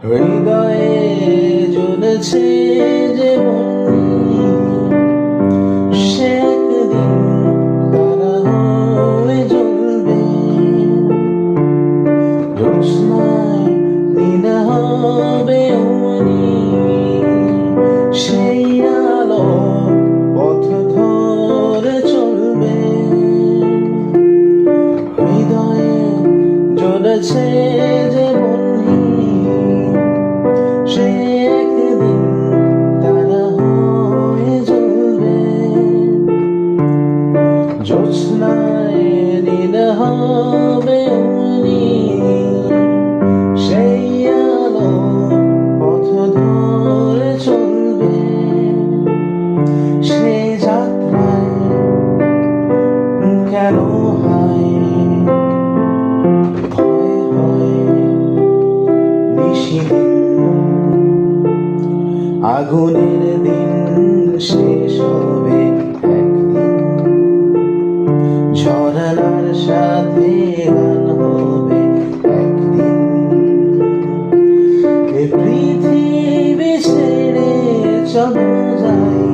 হৃদয়ে জ্বলেছে যে বন্যি, সে একদিন তারা হয়ে জ্বলবে। জ্যোৎস্নায় নীল হবে অমনি, সেই আলো পথ ধরে চলবে। হৃদয়ে জ্বলেছে যে বন্যি, সে একদিন তারা হয়ে জ্বলবে। জ্যোৎস্নায় নীল হবে অমনি, সেই আলো পথ ধরে চলবে। সে যাত্রায় কেন হয় ভয় হয় নিশিদিন, আগুনের দিন শেষ হবে একদিন, ঝরনার সাথে গান হবে একদিন। এ পৃথিবী ছেড়ে চলে যায়